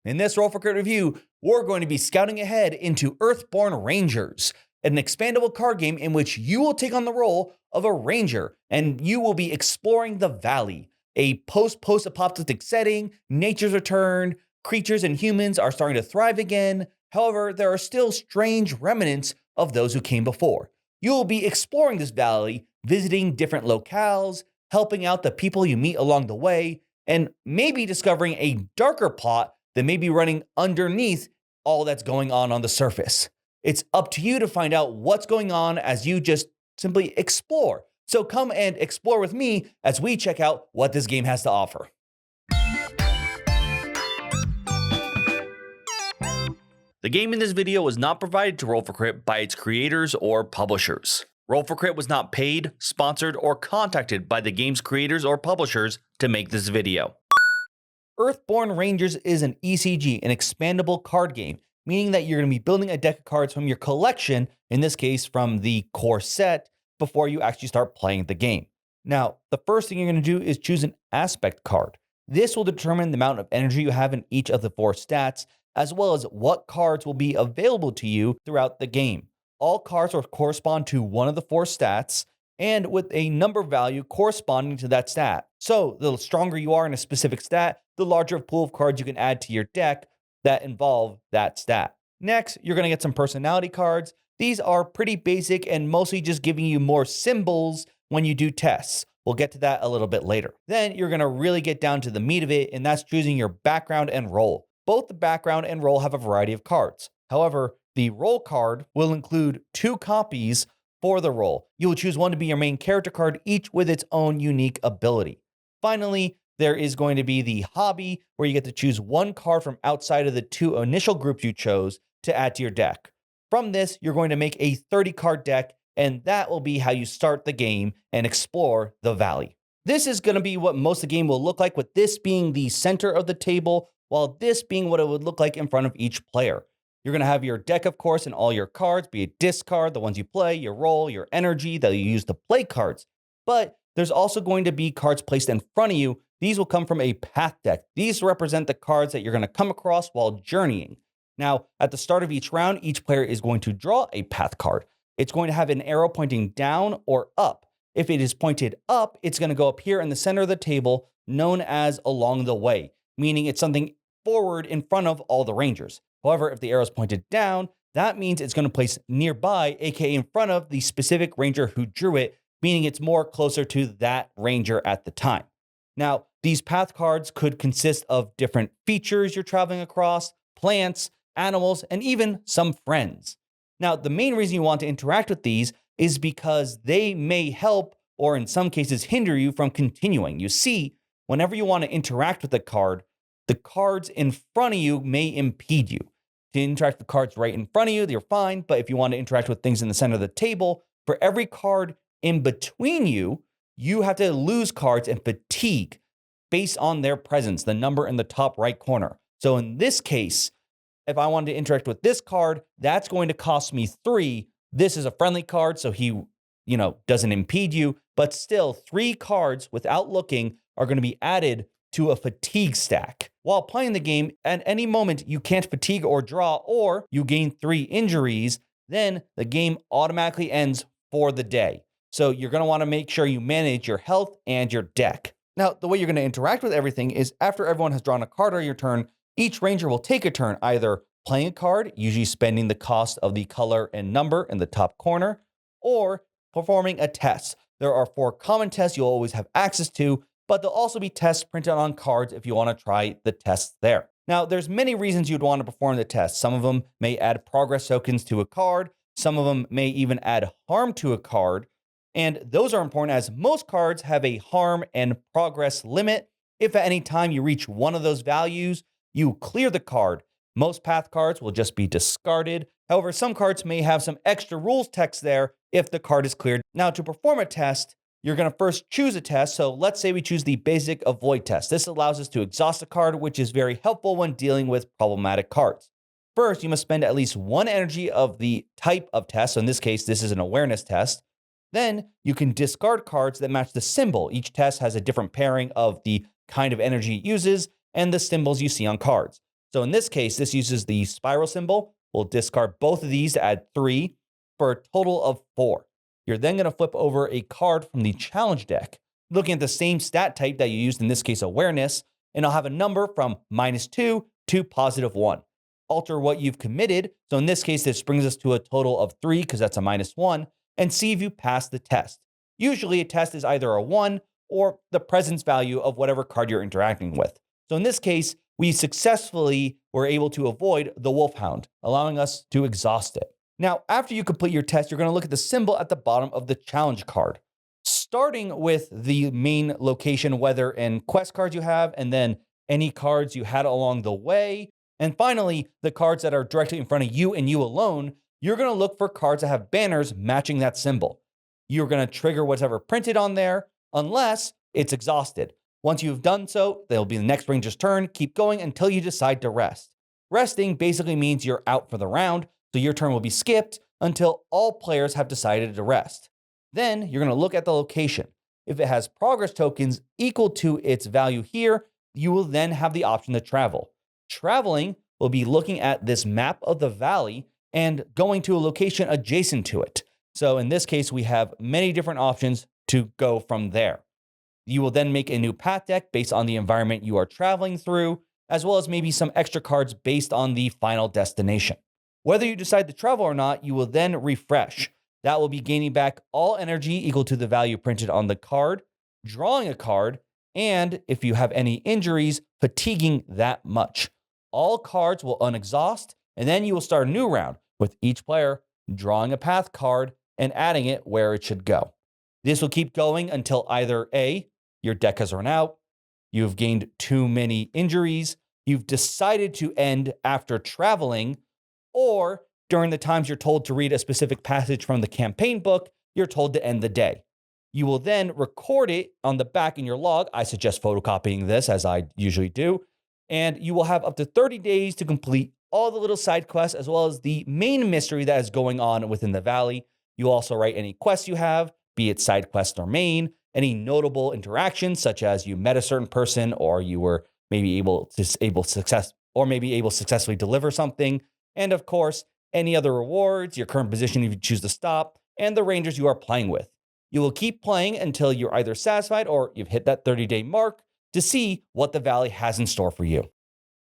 In this Roll for Crit review, we're going to be scouting ahead into Earthborne Rangers, an expandable card game in which you will take on the role of a ranger and you will be exploring the valley, a post-apocalyptic setting. Nature's returned, creatures and humans are starting to thrive again. However, there are still strange remnants of those who came before. You will be exploring this valley, visiting different locales, helping out the people you meet along the way, and maybe discovering a darker plot that may be running underneath all that's going on the surface. It's up to you to find out what's going on as you just simply explore. So come and explore with me as we check out what this game has to offer. The game in this video was not provided to Roll for Crit by its creators or publishers. Roll for Crit was not paid, sponsored, or contacted by the game's creators or publishers to make this video. Earthborne Rangers is an ECG, an expandable card game, meaning that you're going to be building a deck of cards from your collection, in this case from the core set, before you actually start playing the game. Now, the first thing you're going to do is choose an aspect card. This will determine the amount of energy you have in each of the 4 stats, as well as what cards will be available to you throughout the game. All cards will correspond to one of the 4 stats, and with a number value corresponding to that stat. So the stronger you are in a specific stat, the larger pool of cards you can add to your deck that involve that stat. Next, you're going to get some personality cards. These are pretty basic and mostly just giving you more symbols when you do tests. We'll get to that a little bit later. Then you're going to really get down to the meat of it, and that's choosing your background and role. Both the background and role have a variety of cards. However, the role card will include 2 copies for the role. You will choose one to be your main character card, each with its own unique ability. Finally, there is going to be the hobby, where you get to choose 1 card from outside of the 2 initial groups you chose to add to your deck. From this, you're going to make a 30-card deck, and that will be how you start the game and explore the valley. This is going to be what most of the game will look like, with this being the center of the table, while this being what it would look like in front of each player. You're going to have your deck, of course, and all your cards, be it discard, the ones you play, your role, your energy that you use to play cards. But there's also going to be cards placed in front of you. These will come from a path deck. These represent the cards that you're going to come across while journeying. Now, at the start of each round, each player is going to draw a path card. It's going to have an arrow pointing down or up. If it is pointed up, it's going to go up here in the center of the table, known as along the way, meaning it's something forward in front of all the Rangers. However, if the arrow is pointed down, that means it's going to place nearby, aka in front of the specific ranger who drew it, meaning it's more closer to that ranger at the time. Now, these path cards could consist of different features you're traveling across, plants, animals, and even some friends. Now, the main reason you want to interact with these is because they may help, or in some cases hinder you from continuing. You see, whenever you want to interact with a card, the cards in front of you may impede you. To interact with cards right in front of you, you're fine. But if you want to interact with things in the center of the table, for every card in between you, you have to lose cards and fatigue based on their presence, the number in the top right corner. So in this case, if I wanted to interact with this card, that's going to cost me 3. This is a friendly card, so he, doesn't impede you. But still, 3 cards without looking are going to be added to a fatigue stack. While playing the game, at any moment you can't fatigue or draw, or you gain 3 injuries, then the game automatically ends for the day. So you're going to want to make sure you manage your health and your deck. Now, the way you're going to interact with everything is after everyone has drawn a card on your turn, each ranger will take a turn either playing a card, usually spending the cost of the color and number in the top corner, or performing a test. There are 4 common tests you'll always have access to, but there'll also be tests printed on cards if you want to try the tests there. Now, there's many reasons you'd want to perform the test. Some of them may add progress tokens to a card. Some of them may even add harm to a card. And those are important as most cards have a harm and progress limit. If at any time you reach one of those values, you clear the card. Most path cards will just be discarded. However, some cards may have some extra rules text there if the card is cleared. Now, to perform a test, you're going to first choose a test. So let's say we choose the basic avoid test. This allows us to exhaust a card, which is very helpful when dealing with problematic cards. First, you must spend at least 1 energy of the type of test. So in this case, this is an awareness test. Then you can discard cards that match the symbol. Each test has a different pairing of the kind of energy it uses and the symbols you see on cards. So in this case, this uses the spiral symbol. We'll discard both of these to add 3 for a total of 4. You're then going to flip over a card from the challenge deck, looking at the same stat type that you used, in this case, awareness, and I'll have a number from -2 to +1. Alter what you've committed. So in this case, this brings us to a total of 3 because that's a -1, and see if you pass the test. Usually a test is either a 1 or the presence value of whatever card you're interacting with. So in this case, we successfully were able to avoid the Wolfhound, allowing us to exhaust it. Now, after you complete your test, you're going to look at the symbol at the bottom of the challenge card, starting with the main location, weather, and quest cards you have, and then any cards you had along the way. And finally, the cards that are directly in front of you and you alone. You're going to look for cards that have banners matching that symbol. You're going to trigger whatever printed on there unless it's exhausted. Once you've done so, that'll be the next ranger's turn. Keep going until you decide to rest. Resting basically means you're out for the round, so your turn will be skipped until all players have decided to rest. Then you're going to look at the location. If it has progress tokens equal to its value here, you will then have the option to travel. Traveling will be looking at this map of the valley and going to a location adjacent to it. So in this case, we have many different options to go from there. You will then make a new path deck based on the environment you are traveling through, as well as maybe some extra cards based on the final destination. Whether you decide to travel or not, you will then refresh. That will be gaining back all energy equal to the value printed on the card, drawing a card, and if you have any injuries, fatiguing that much. All cards will unexhaust, and then you will start a new round with each player drawing a path card and adding it where it should go. This will keep going until either A, your deck has run out, you've gained too many injuries, you've decided to end after traveling, or during the times you're told to read a specific passage from the campaign book, you're told to end the day. You will then record it on the back in your log. I suggest photocopying this, as I usually do. And you will have up to 30 days to complete all the little side quests, as well as the main mystery that is going on within the valley. You also write any quests you have, be it side quest or main, any notable interactions, such as you met a certain person, or you were maybe able to successfully deliver something. And of course, any other rewards, your current position if you choose to stop, and the rangers you are playing with. You will keep playing until you're either satisfied or you've hit that 30-day mark to see what the valley has in store for you.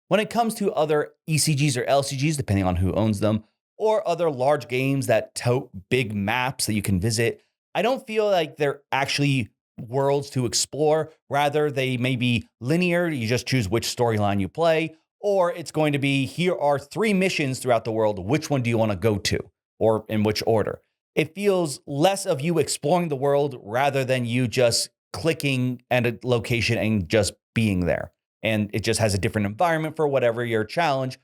When it comes to other ECGs or LCGs, depending on who owns them, or other large games that tote big maps that you can visit, I don't feel like they're actually worlds to explore. Rather, they may be linear. You just choose which storyline you play, or it's going to be, here are 3 missions throughout the world. Which one do you want to go to, or in which order? It feels less of you exploring the world rather than you just clicking at a location and just being there. And it just has a different environment for whatever your challenge,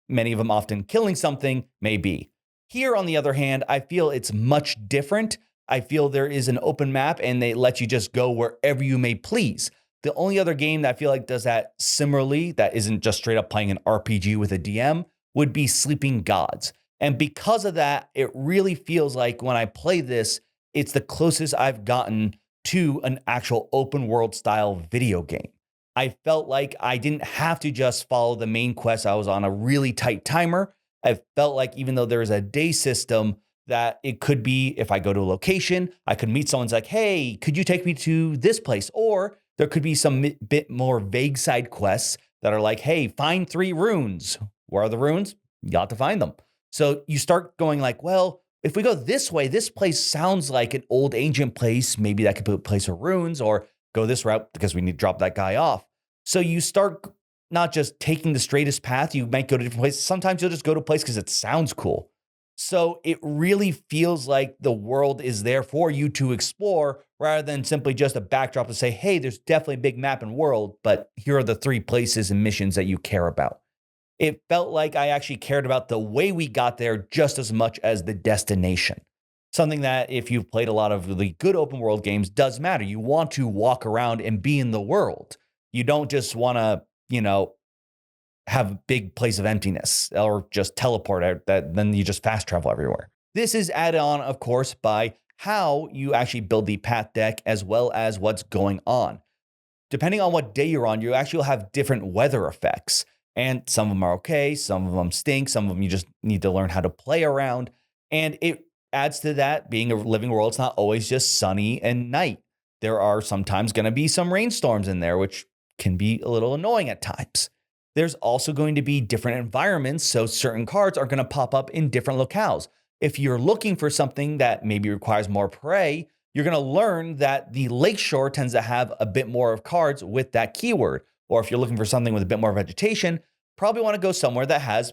many of them often killing something, may be. Here, on the other hand, I feel it's much different. I feel there is an open map and they let you just go wherever you may please. The only other game that I feel like does that similarly, that isn't just straight up playing an RPG with a DM, would be Sleeping Gods. And because of that, it really feels like when I play this, it's the closest I've gotten to an actual open world style video game. I felt like I didn't have to just follow the main quest. I was on a really tight timer. I felt like even though there's a day system, that it could be if I go to a location, I could meet someone's like, hey, could you take me to this place? Or there could be some bit more vague side quests that are like, hey, find 3 runes. Where are the runes? You got to find them. So you start going like, well, if we go this way, this place sounds like an old ancient place. Maybe that could be a place of runes, or go this route because we need to drop that guy off. So you start not just taking the straightest path. You might go to different places. Sometimes you'll just go to a place because it sounds cool. So it really feels like the world is there for you to explore rather than simply just a backdrop to say, hey, there's definitely a big map and world, but here are the 3 places and missions that you care about. It felt like I actually cared about the way we got there just as much as the destination. Something that if you've played a lot of really good open world games does matter. You want to walk around and be in the world. You don't just want to, have a big place of emptiness or just teleport out that then you just fast travel everywhere. This is added on, of course, by how you actually build the path deck as well as what's going on. Depending on what day you're on, you actually will have different weather effects. And some of them are okay, some of them stink, some of them you just need to learn how to play around. And it adds to that being a living world. It's not always just sunny and night. There are sometimes going to be some rainstorms in there, which can be a little annoying at times. There's also going to be different environments, so certain cards are going to pop up in different locales. If you're looking for something that maybe requires more prey, you're going to learn that the lakeshore tends to have a bit more of cards with that keyword. Or if you're looking for something with a bit more vegetation, probably want to go somewhere that has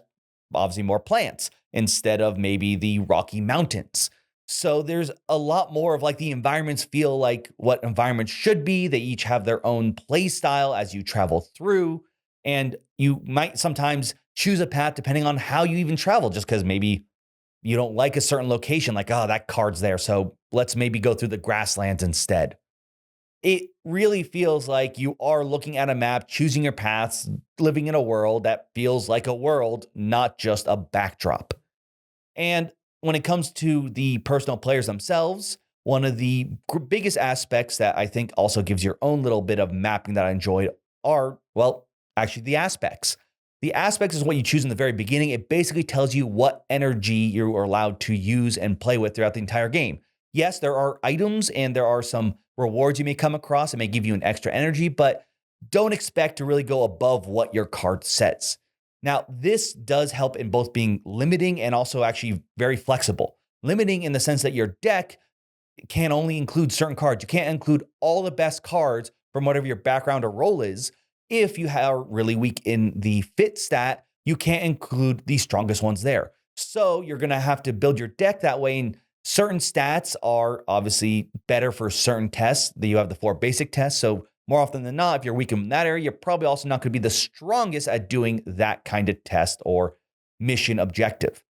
obviously more plants instead of maybe the Rocky Mountains. So there's a lot more of like the environments feel like what environments should be. They each have their own play style as you travel through. And you might sometimes choose a path depending on how you even travel, just because maybe you don't like a certain location, like, oh, that card's there. So let's maybe go through the grasslands instead. It really feels like you are looking at a map, choosing your paths, living in a world that feels like a world, not just a backdrop. And when it comes to the personal players themselves, one of the biggest aspects that I think also gives your own little bit of mapping that I enjoyed are, well, actually the aspects. The aspects is what you choose in the very beginning. It basically tells you what energy you are allowed to use and play with throughout the entire game. Yes, there are items and there are some rewards you may come across. It may give you an extra energy, but don't expect to really go above what your card says. Now, this does help in both being limiting and also actually very flexible. Limiting in the sense that your deck can only include certain cards. You can't include all the best cards from whatever your background or role is. If you are really weak in the fit stat, you can't include the strongest ones there. So you're going to have to build your deck that way. And certain stats are obviously better for certain tests. You have the 4 basic tests. So more often than not, if you're weak in that area, you're probably also not going to be the strongest at doing that kind of test or mission objective.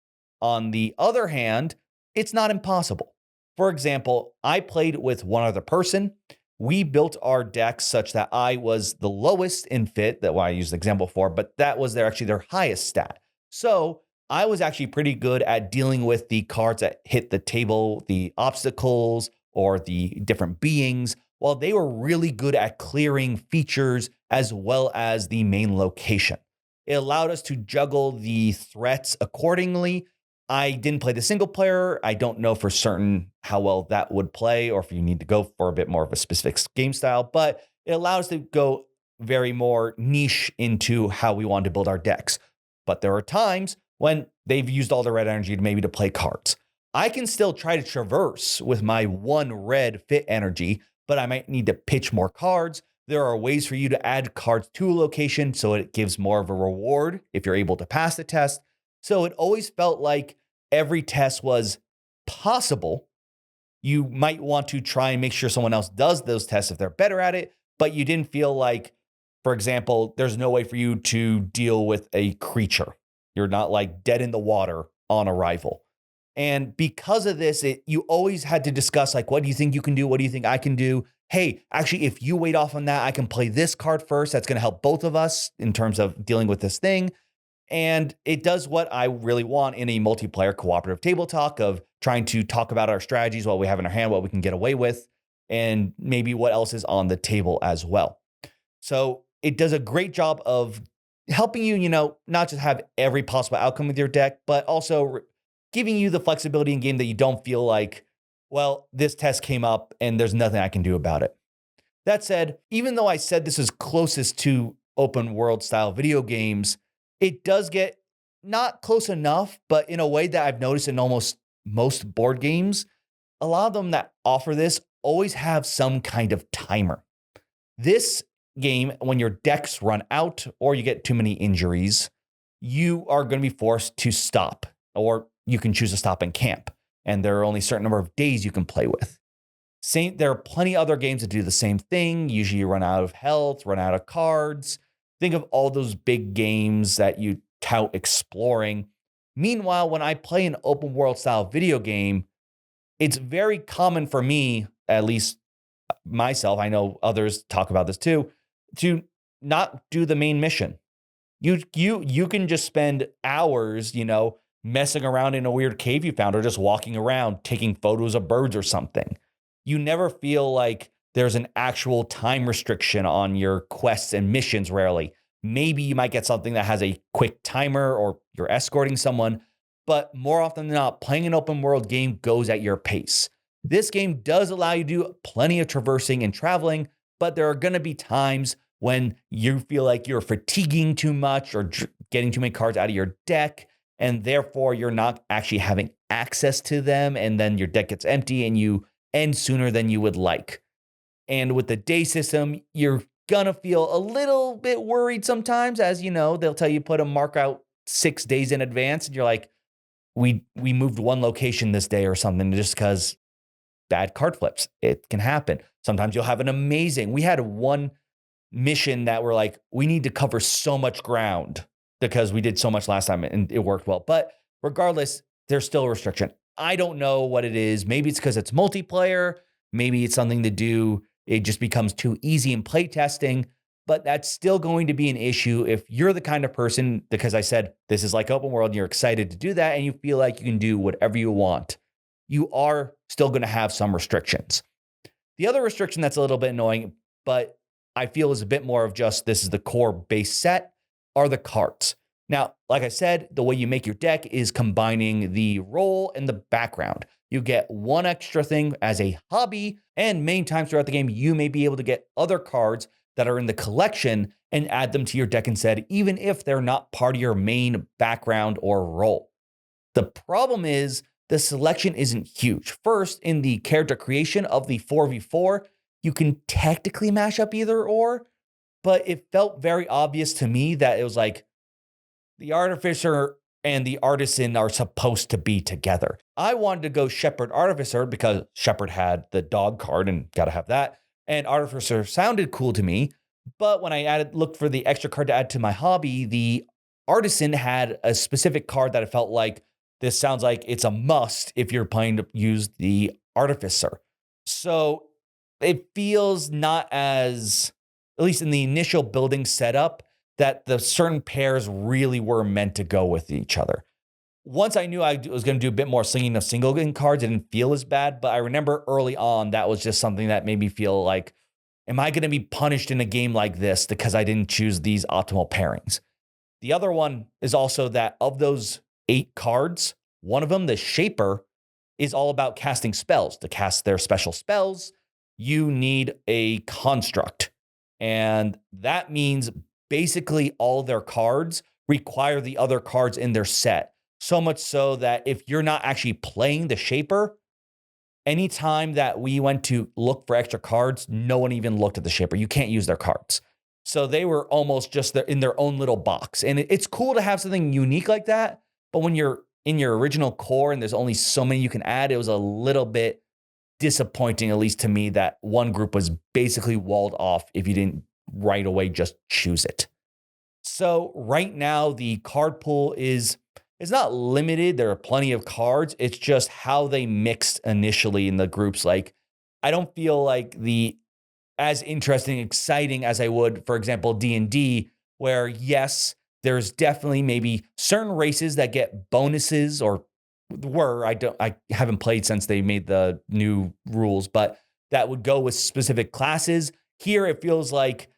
On the other hand, it's not impossible. For example, I played with one other person. We built our deck such that I was the lowest in fit, that I used the example for, but that was actually their highest stat. So I was actually pretty good at dealing with the cards that hit the table, the obstacles, or the different beings, while they were really good at clearing features as well as the main location. It allowed us to juggle the threats accordingly. I didn't play the single player. I don't know for certain how well that would play or if you need to go for a bit more of a specific game style, but it allowed us to go very more niche into how we wanted to build our decks. But there are times when they've used all the red energy to play cards. I can still try to traverse with my 1 red fit energy, but I might need to pitch more cards. There are ways for you to add cards to a location so it gives more of a reward if you're able to pass the test. So it always felt like every test was possible. You might want to try and make sure someone else does those tests if they're better at it, but you didn't feel like, for example, there's no way for you to deal with a creature. You're not like dead in the water on arrival. And because of this, you always had to discuss like, what do you think you can do? What do you think I can do? Hey, actually, if you wait off on that, I can play this card first. That's going to help both of us in terms of dealing with this thing. And it does what I really want in a multiplayer cooperative table talk of trying to talk about our strategies, what we have in our hand, what we can get away with, and maybe what else is on the table as well. So it does a great job of helping you, not just have every possible outcome with your deck, but also giving you the flexibility in game that you don't feel like, well, this test came up and there's nothing I can do about it. That said, even though I said this is closest to open world style video games, it does get not close enough, but in a way that I've noticed in almost most board games, a lot of them that offer this always have some kind of timer. This game, when your decks run out or you get too many injuries, you are going to be forced to stop, or you can choose to stop and camp. And there are only a certain number of days you can play with. There are plenty of other games that do the same thing. Usually you run out of health, run out of cards. Think of all those big games that you tout exploring. Meanwhile, when I play an open world style video game, it's very common for me, at least myself, I know others talk about this too, to not do the main mission. You can just spend hours, messing around in a weird cave you found or just walking around taking photos of birds or something. You never feel like there's an actual time restriction on your quests and missions rarely. Maybe you might get something that has a quick timer or you're escorting someone, but more often than not, playing an open world game goes at your pace. This game does allow you to do plenty of traversing and traveling, but there are going to be times when you feel like you're fatiguing too much or getting too many cards out of your deck, and therefore you're not actually having access to them, and then your deck gets empty and you end sooner than you would like. And with the day system, you're gonna feel a little bit worried sometimes, as you know, they'll tell you put a mark out 6 days in advance, and you're like, we moved one location this day or something just because bad card flips. It can happen. Sometimes you'll have an amazing. We had one mission that we're like, we need to cover so much ground because we did so much last time and it worked well. But regardless, there's still a restriction. I don't know what it is. Maybe it's because it's multiplayer. Maybe it's something to do. It just becomes too easy in playtesting. But that's still going to be an issue if you're the kind of person, because I said this is like open world and you're excited to do that and you feel like you can do whatever you want. You are still going to have some restrictions. The other restriction that's a little bit annoying, but I feel is a bit more of just this is the core base set, are the cards. Now, like I said, the way you make your deck is combining the role and the background. You get one extra thing as a hobby, and many times throughout the game, you may be able to get other cards that are in the collection and add them to your deck instead, even if they're not part of your main background or role. The problem is the selection isn't huge. First, in the character creation of the 4v4, you can technically mash up either or, but it felt very obvious to me that it was like the artificer and the artisan are supposed to be together. I wanted to go Shepherd Artificer because Shepherd had the dog card and gotta have that. And Artificer sounded cool to me, but when I looked for the extra card to add to my hobby, the Artisan had a specific card that I felt like this sounds like it's a must if you're planning to use the Artificer. So it feels not as, at least in the initial building setup, that the certain pairs really were meant to go with each other. Once I knew I was going to do a bit more slinging of single game cards, it didn't feel as bad. But I remember early on, that was just something that made me feel like, am I going to be punished in a game like this because I didn't choose these optimal pairings? The other one is also that of those 8 cards, one of them, the Shaper, is all about casting spells. To cast their special spells, you need a construct. And that means basically all their cards require the other cards in their set. So much so that if you're not actually playing the Shaper, anytime that we went to look for extra cards, no one even looked at the Shaper. You can't use their cards. So they were almost just in their own little box. And it's cool to have something unique like that. But when you're in your original core and there's only so many you can add, it was a little bit disappointing, at least to me, that one group was basically walled off if you didn't right away just choose it. So right now, the card pool is not limited. There are plenty of cards. It's just how they mixed initially in the groups. Like, I don't feel like as interesting, exciting as I would, for example, D&D, where yes, there's definitely maybe certain races that get bonuses I haven't played since they made the new rules, but that would go with specific classes. Here, it feels like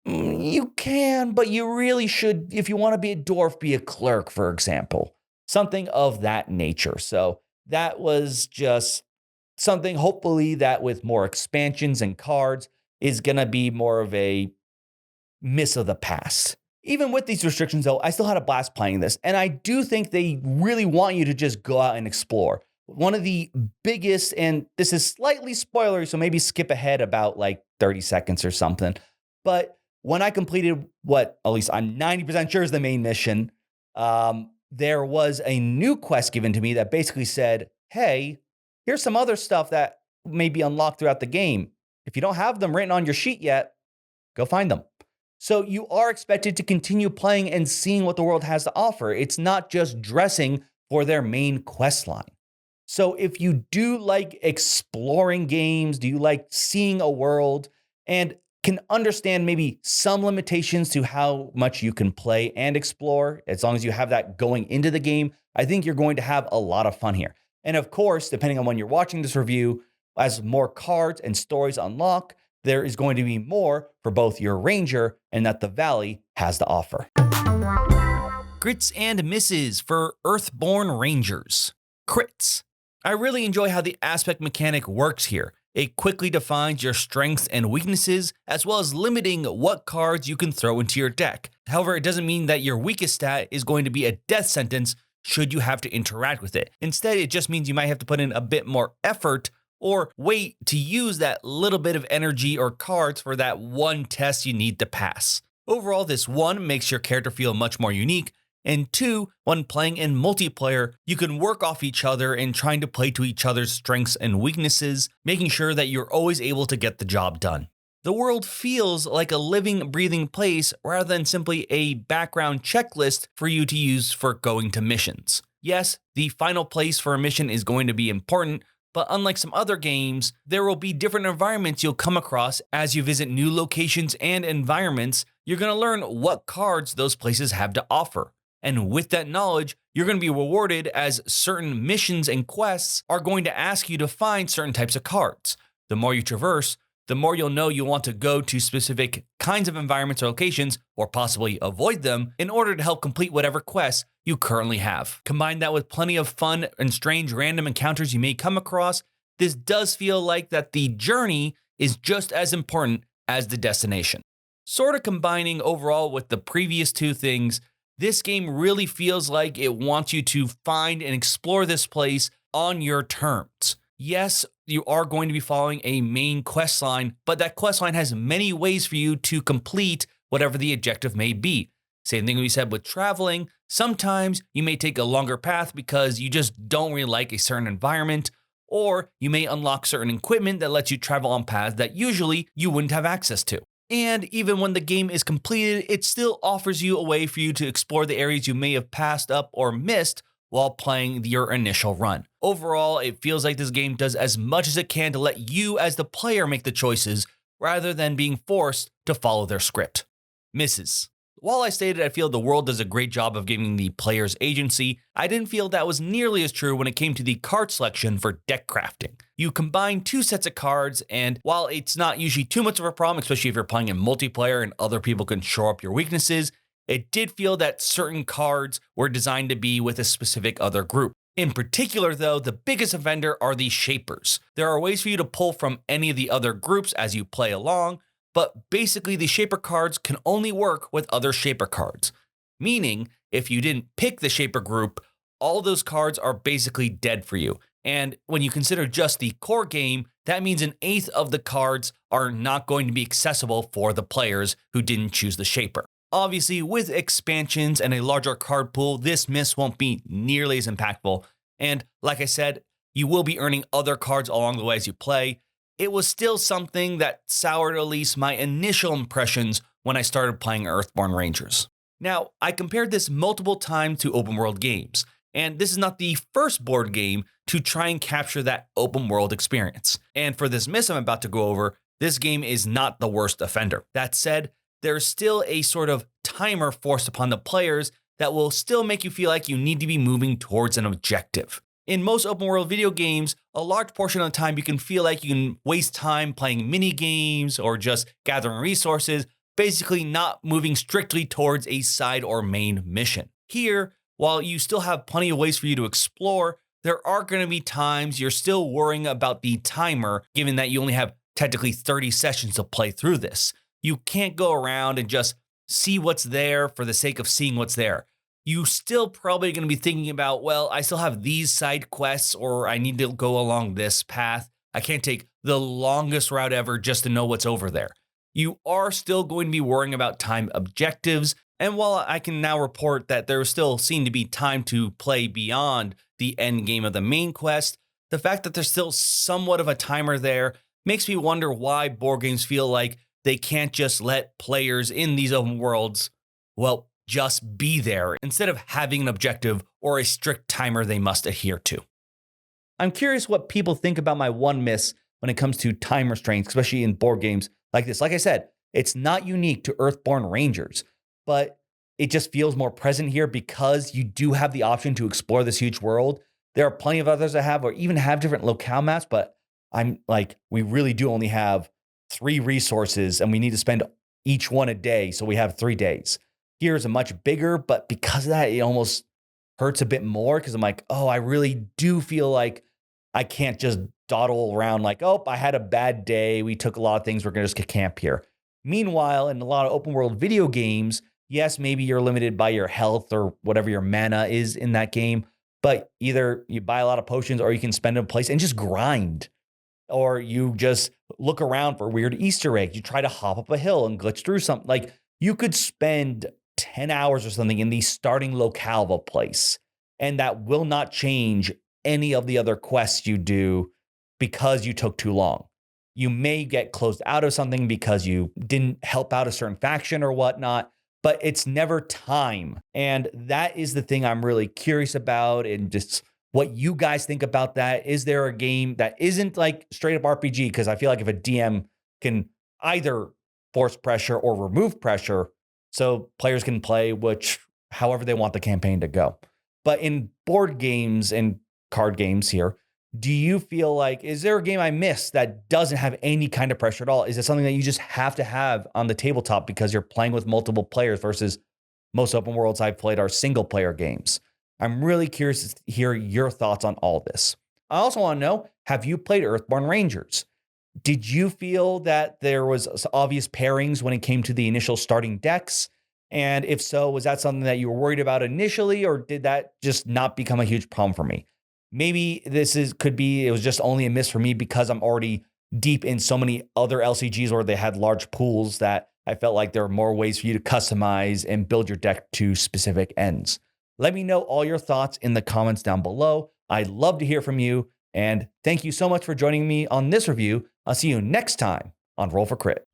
you can, but you really should, if you want to be a dwarf, be a clerk, for example, something of that nature. So that was just something, hopefully, that with more expansions and cards is going to be more of a miss of the past. Even with these restrictions, though, I still had a blast playing this. And I do think they really want you to just go out and explore. One of the biggest, and this is slightly spoilery, so maybe skip ahead about like 30 seconds or something. But when I completed what, at least I'm 90% sure is the main mission, there was a new quest given to me that basically said, hey, here's some other stuff that may be unlocked throughout the game. If you don't have them written on your sheet yet, go find them. So you are expected to continue playing and seeing what the world has to offer. It's not just dressing for their main quest line. So if you do like exploring games, do you like seeing a world, and can understand maybe some limitations to how much you can play and explore, as long as you have that going into the game, I think you're going to have a lot of fun here. And of course, depending on when you're watching this review, as more cards and stories unlock, there is going to be more for both your ranger and that the valley has to offer. Crits and misses for Earthborne Rangers. Crits. I really enjoy how the aspect mechanic works here. It quickly defines your strengths and weaknesses, as well as limiting what cards you can throw into your deck. However, it doesn't mean that your weakest stat is going to be a death sentence should you have to interact with it. Instead, it just means you might have to put in a bit more effort or wait to use that little bit of energy or cards for that one test you need to pass. Overall, this 1 makes your character feel much more unique, and 2, when playing in multiplayer, you can work off each other and trying to play to each other's strengths and weaknesses, making sure that you're always able to get the job done. The world feels like a living, breathing place rather than simply a background checklist for you to use for going to missions. Yes, the final place for a mission is going to be important, but unlike some other games, there will be different environments you'll come across as you visit new locations and environments. You're going to learn what cards those places have to offer. And with that knowledge, you're going to be rewarded as certain missions and quests are going to ask you to find certain types of cards. The more you traverse, the more you'll know you want to go to specific kinds of environments or locations, or possibly avoid them, in order to help complete whatever quests you currently have. Combine that with plenty of fun and strange random encounters you may come across, this does feel like that the journey is just as important as the destination. Sort of combining overall with the previous two things, this game really feels like it wants you to find and explore this place on your terms. Yes, you are going to be following a main quest line, but that quest line has many ways for you to complete whatever the objective may be. Same thing we said with traveling. Sometimes you may take a longer path because you just don't really like a certain environment, or you may unlock certain equipment that lets you travel on paths that usually you wouldn't have access to. And even when the game is completed, it still offers you a way for you to explore the areas you may have passed up or missed while playing your initial run. Overall, it feels like this game does as much as it can to let you as the player make the choices rather than being forced to follow their script. Misses. While I stated I feel the world does a great job of giving the players agency, I didn't feel that was nearly as true when it came to the card selection for deck crafting. You combine 2 sets of cards, and while it's not usually too much of a problem, especially if you're playing in multiplayer and other people can shore up your weaknesses, it did feel that certain cards were designed to be with a specific other group. In particular, though, the biggest offender are the shapers. There are ways for you to pull from any of the other groups as you play along, but basically the shaper cards can only work with other shaper cards. Meaning, if you didn't pick the shaper group, all those cards are basically dead for you. And when you consider just the core game, that means 1/8 of the cards are not going to be accessible for the players who didn't choose the shaper. Obviously, with expansions and a larger card pool, this miss won't be nearly as impactful. And like I said, you will be earning other cards along the way as you play. It was still something that soured at least my initial impressions when I started playing Earthborne Rangers. Now, I compared this multiple times to open world games, and this is not the first board game to try and capture that open world experience. And for this miss I'm about to go over, this game is not the worst offender. That said, there's still a sort of timer forced upon the players that will still make you feel like you need to be moving towards an objective. In most open world video games, a large portion of the time you can feel like you can waste time playing mini games or just gathering resources, basically not moving strictly towards a side or main mission. Here, while you still have plenty of ways for you to explore, there are going to be times you're still worrying about the timer, given that you only have technically 30 sessions to play through this. You can't go around and just see what's there for the sake of seeing what's there. You still probably going to be thinking about, well, I still have these side quests, or I need to go along this path. I can't take the longest route ever just to know what's over there. You are still going to be worrying about time objectives. And while I can now report that there still seem to be time to play beyond the end game of the main quest, the fact that there's still somewhat of a timer there makes me wonder why board games feel like they can't just let players in these open worlds, well, just be there instead of having an objective or a strict timer they must adhere to. I'm curious what people think about my one miss when it comes to time restraints, especially in board games like this. Like I said, it's not unique to Earthborne Rangers, but it just feels more present here because you do have the option to explore this huge world. There are plenty of others that have or even have different locale maps, but I'm like, we really do only have 3 resources and we need to spend each one a day. So we have 3 days. Here is a much bigger, but because of that, it almost hurts a bit more because I'm like, oh, I really do feel like I can't just dawdle around like, oh, I had a bad day. We took a lot of things. We're going to just camp here. Meanwhile, in a lot of open world video games, yes, maybe you're limited by your health or whatever your mana is in that game, but either you buy a lot of potions or you can spend in a place and just grind, or you just look around for weird Easter eggs. You try to hop up a hill and glitch through something. Like you could spend 10 hours or something in the starting locale of a place, and that will not change any of the other quests you do because you took too long. You may get closed out of something because you didn't help out a certain faction or whatnot, but it's never time. And that is the thing I'm really curious about, and just what you guys think about that. Is there a game that isn't like straight up RPG? Because I feel like if a DM can either force pressure or remove pressure, so players can play which however they want the campaign to go. But in board games and card games here, do you feel like, is there a game I missed that doesn't have any kind of pressure at all? Is it something that you just have to have on the tabletop because you're playing with multiple players versus most open worlds I've played are single player games? I'm really curious to hear your thoughts on all this. I also want to know, have you played Earthborne Rangers? Did you feel that there was obvious pairings when it came to the initial starting decks? And if so, was that something that you were worried about initially, or did that just not become a huge problem for me? Maybe it was just only a miss for me because I'm already deep in so many other LCGs where they had large pools that I felt like there were more ways for you to customize and build your deck to specific ends. Let me know all your thoughts in the comments down below. I'd love to hear from you. And thank you so much for joining me on this review. I'll see you next time on Roll for Crit.